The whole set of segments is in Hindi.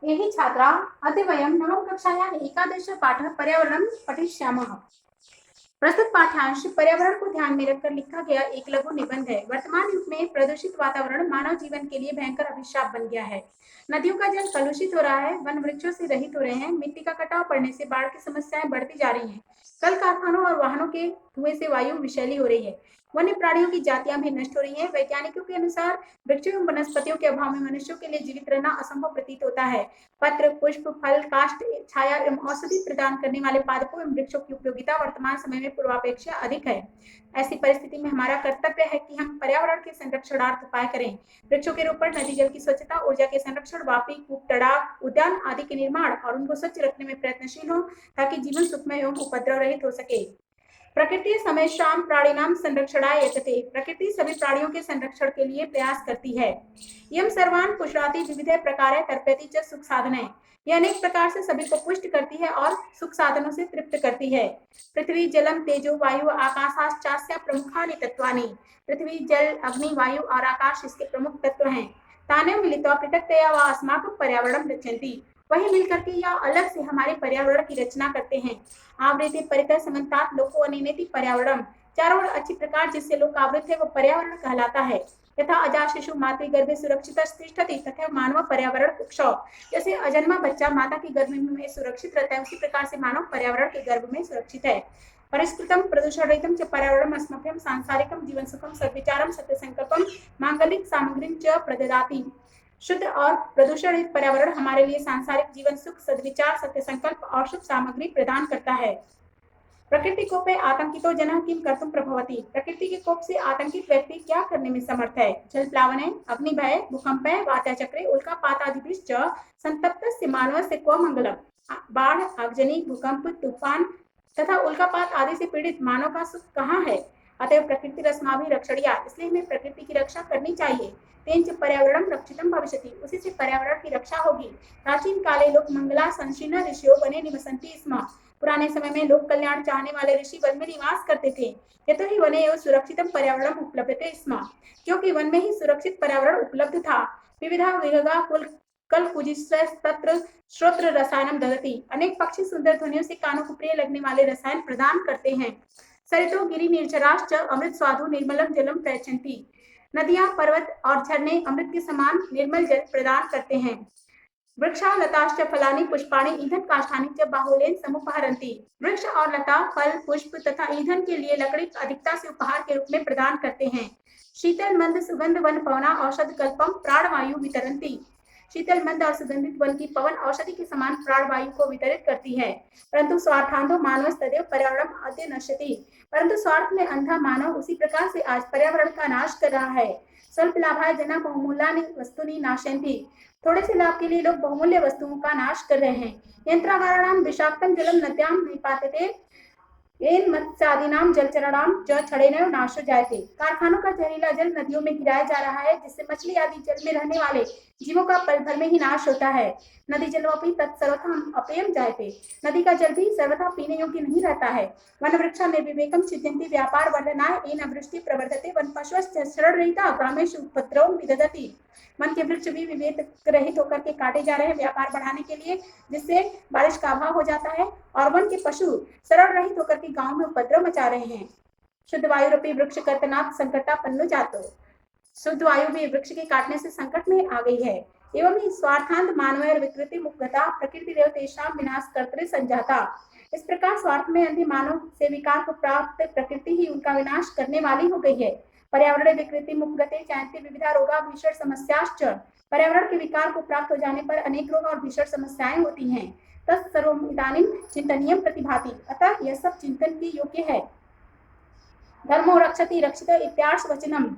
एहि छात्रा अद्य वयं नवमकक्षायाः एकादशपाठः पर्यावरणं पठिष्यामः। प्रस्तुत पाठ्यांश पर्यावरण को ध्यान में रखकर लिखा गया एक लघु निबंध है। वर्तमान युग में प्रदूषित वातावरण मानव जीवन के लिए भयंकर अभिशाप बन गया है। नदियों का जल कलुषित हो रहा है, वन वृक्षों से रहित हो रहे हैं, मिट्टी का कटाव बढ़ने से बाढ़ की समस्याएं बढ़ती जा रही हैं। कल कारखानों और वाहनों के धुएं से वायु विषैली हो रही है। वन्य प्राणियों की जातियां भी नष्ट हो रही हैं। वैज्ञानिकों के अनुसार वृक्षों एवं वनस्पतियों के अभाव में मनुष्यों के लिए जीवित रहना असंभव प्रतीत होता है। पत्र, पुष्प, फल, काष्ठ, छाया एवं औषधि प्रदान करने वाले पादपों एवं वृक्षों की उपयोगिता वर्तमान समय में पूर्वापेक्षा अधिक है। ऐसी परिस्थिति में हमारा कर्तव्य है कि हम पर्यावरण के संरक्षणार्थ उपाय करें। वृक्षों के रोपण, नदी जल की स्वच्छता, ऊर्जा के संरक्षण, वापी, कूप, तड़ाग, उद्यान आदि के निर्माण और उनको स्वच्छ रखने में प्रयत्नशील हो ताकि जीवन सुखमय एवं उपद्रव रहित हो सके। प्रकृति समेषां प्राणिनां संरक्षणाय यतते। प्रकृति सभी प्राणियों के संरक्षण के लिए प्रयास करती है। यम सर्वान् पुष्णाति विविधे प्रकारे तर्पयति च सुख साधने। यह अनेक प्रकार से सभी को पुष्ट करती है और सुख साधनों से तृप्त करती है। पृथ्वी जलम तेजो वायु आकाशाश्चास्य प्रमुखानि तत्वानि। पृथ्वी, जल, अग्नि, वायु और आकाश इसके प्रमुख तत्व हैं। ताने मिलित्वा पृथक्तया व अस्माकं पर्यावरणं रचयन्ति। वही मिलकर के या अलग से हमारे पर्यावरण की रचना करते हैं। आवृत्ति परितः समन्तात लोको अनिनेति पर्यावरणम। चारों ओर अच्छी प्रकार जिससे लोग आवृत है वो पर्यावरण कहलाता है। यथा अजा शिशु मातृगर्भे सुरक्षित तिष्ठति तथा मानव पर्यावरण कुक्षौ। जैसे अजन्मा बच्चा माता के गर्भ में सुरक्षित रहता है, उसी प्रकार से मानव पर्यावरण के गर्भ में सुरक्षित है। परिष्कृतम प्रदूषणरहितं च पर्यावरणम् अस्मभ्यं सांसारिकं जीवन सुखम सद्विचारम सत्य संकल्पम मांगलिक सामग्रीं च प्रददाति। शुद्ध और प्रदूषण रहित पर्यावरण हमारे लिए सांसारिक जीवन सुख, सद्विचार, सत्य संकल्प और शुभ सामग्री प्रदान करता है। प्रकृति कोपे आतंकितो जनः किम कर्तुम प्रभवति। प्रकृति के कोप से आतंकित व्यक्ति क्या करने में समर्थ है। जल प्लावने, अग्निभये, भूकंपे, वात्याचक्रे, उल्कापातादिभिश्च संतप्तस्य मानवस्य क्व मंगलम। बाढ़, आगजनी, भूकंप, तूफान तथा उल्कापात आदि से पीड़ित मानव का सुख कहाँ है। अतएव प्रकृति रस्माभि रक्षणीया, इसलिए हमें प्रकृति की रक्षा करनी चाहिए। तेंच पर्यावरणं रक्षितं भविष्यति, उसी से पर्यावरण की रक्षा होगी। प्राचीन काले लोग मंगला संशीर्ण ऋषियों वने निवसन्ति स्म। पुराने समय में लोक कल्याण चाहने वाले ऋषि वन में निवास करते थे। यतो ही वने एव सुरक्षितं पर्यावरणम् उपलभ्यते स्म, क्योंकि वन में ही सुरक्षित पर्यावरण उपलब्ध था। विविधा विहगा कुल कल तत्र श्रोत्र रसायनम ददति। अनेक पक्षी सुंदर ध्वनियों से कानों को प्रिय लगने वाले रसायन प्रदान करते हैं। सरितो गिरि निर्झराश्च अमृत स्वादु निर्मलम जलम प्रयच्छन्ति। नदियां, पर्वत और झरने अमृत के समान निर्मल जल प्रदान करते हैं। वृक्षा लताश्च फलानि पुष्पाणि ईंधन काष्ठानि च बाहुल्येन समुपहरन्ति। वृक्ष और लता फल, पुष्प तथा ईंधन के लिए लकड़ी अधिकता से उपहार के रूप में प्रदान करते हैं। शीतल मंद सुगंध वन पवना औषध कल्पम प्राणवायु वितरन्ति। शीतल मंद और सुगंधित वन की पवन औषधि के समान प्राणवायु को वितरित करती है। परंतु स्वार्थांधो मानव तदेव पर्यावरण अद्य नश्यति। परंतु स्वार्थ में अंधा मानव उसी प्रकार से आज पर्यावरण का नाश कर रहा है। स्वल्प लाभाय जना बहुमूल्यानि वस्तूनि नाशयन्ति। थोड़े से लाभ के लिए लोग बहुमूल्य वस्तुओं का नाश कर रहे हैं। यंत्रागाराणाम विषाक्तम जलम नद्याम निपात्यते येन मत्स्यादीनाम जलचराणाम च क्षणेनैव नाशो जायते। कारखानों का जहरीला जल नदियों में गिराया जा रहा है, जिससे मछली आदि जल में रहने वाले जीवों का पल भर में ही नाश होता है। नदी जलोपि तत्सर्वथा अपेयम जायते। नदी का जल भी सर्वथा पीने योग्य नहीं रहता है। वन वृक्षा निर्विवेकम छिद्यन्ति व्यापार वर्धनाय येन वृष्टि प्रवर्धते। वन पशवश्च शरणरहिता ग्रामेषु उपद्रवं विदधति। वन के वृक्ष भी विवेक रहित होकर के काटे जा रहे हैं व्यापार बढ़ाने के लिए, जिससे बारिश का अभाव हो जाता है, और वन के पशु शरण रहित होकर के गांव में उपद्रव मचा रहे हैं। शुद्ध वायु रूपी वृक्ष कर्तनात् संकटापन्नो जातो। शुद्ध वायु भी वृक्ष के काटने से संकट में आ गई है। एवं ही स्वार्थांत मानव विकृति मुक्ता प्रकृति देव तेषां विनाश कर्तृ संजाता। इस प्रकार स्वार्थ में अंधे मानव से विकार को प्राप्त प्रकृति ही उनका विनाश करने वाली हो गई है। पर्यावरण विकृति मुक्ते चाहते विविधा रोगा भीषण समस्याश्च। पर्यावरण के विकार को प्राप्त हो जाने पर अनेक रोग और भीषण समस्याएं होती हैं। तत्सर्वम् इदानीं चिंतनीयं प्रतिभाति। अतः यह सब चिंतन के योग्य है। धर्मो रक्षति रक्षित इत्यार्थ वचनम।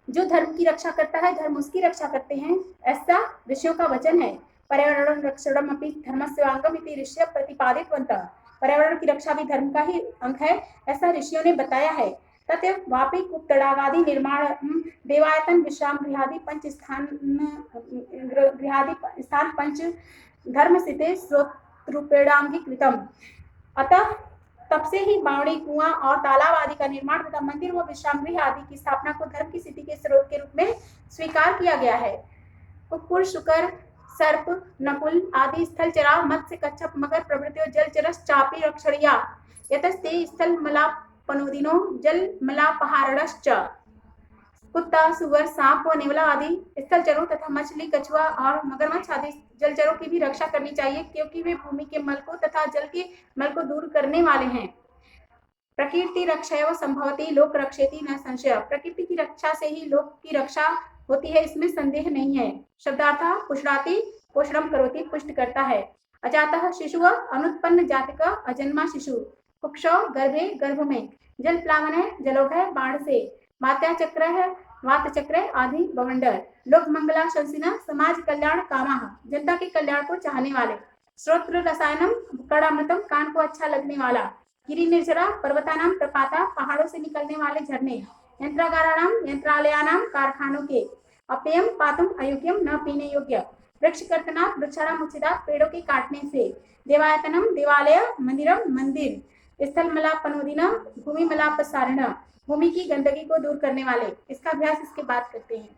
जो धर्म की रक्षा करता है, धर्म उसकी रक्षा करते हैं, ऐसा ऋषियों का वचन है। पर्यावरण रक्षणम अपि धर्मस्य अंगम इति ऋषय प्रतिपादितवन्तः। पर्यावरण की रक्षा भी धर्म का ही अंग है, ऐसा ऋषियों ने बताया है। तथैव वापि कूप तड़ागादि निर्माण देवायतन विश्राम गृहादि पंच स्थान पंच धर्म सिद्धे स्रोतरूपेणांगीकृतम्। अतः तब से ही बावड़ी, कुआं और तालाब आदि का निर्माण तथा मंदिर व विश्राम गृह आदि की स्थापना को धर्म की सिद्धि के स्रोत के रूप में स्वीकार किया गया है। कुकुर, शुकर, सर्प, नकुल आदि स्थलचरा, मत्स्य, कच्छप, मगर प्रभृतियो जलचरश्चापि रक्षणीया यतस्ते स्थलमलापनोदिनो जलमलापहारश्च। कुत्ता, सुअर, सांप व नेवला आदि स्थलचरों तथा मछली, कछुआ और मगरमच्छ आदि जलचरों की भी रक्षा करनी चाहिए, क्योंकि वे भूमि के मल को तथा जल के मल को दूर करने वाले हैं। प्रकृति रक्षैव संभवति लोक रक्षेति न संशय। प्रकृति की रक्षा से ही लोक की रक्षा होती है, इसमें संदेह नहीं है। शब्दार्थः पुष्णाति पोषणम करोति, पुष्ट करता है। अजातः शिशुः अनुत्पन्न जातक अजन्मा शिशु। कुक्षौ गर्भे, गर्भ में। जल प्लावन है, जलौघ बाढ़ से। मात्या चक्र है, वात चक्र आदि बवंडर। लोक मंगला शंसिना, समाज कल्याण कामा, जनता के कल्याण को चाहने वाले। श्रोत्र रसायनम, कड़ामृतम, कान को अच्छा लगने वाला। गिरि निर्जरा, पर्वतानाम प्रपाता, पहाड़ों से निकलने वाले झरने। यंत्रागाराणाम, यंत्रालयानाम, कारखानों के। अपेयम पातुम अयोग्यम, न पीने योग्य। वृक्ष कर्तना, वृक्षाणाम उच्छेदा, पेड़ों के काटने से। देवायतनम, देवालय, मंदिरम, मंदिर। स्थल मलापनोदिना, भूमि मलापसारण, भूमि की गंदगी को दूर करने वाले। इसका अभ्यास इसके बाद करते हैं।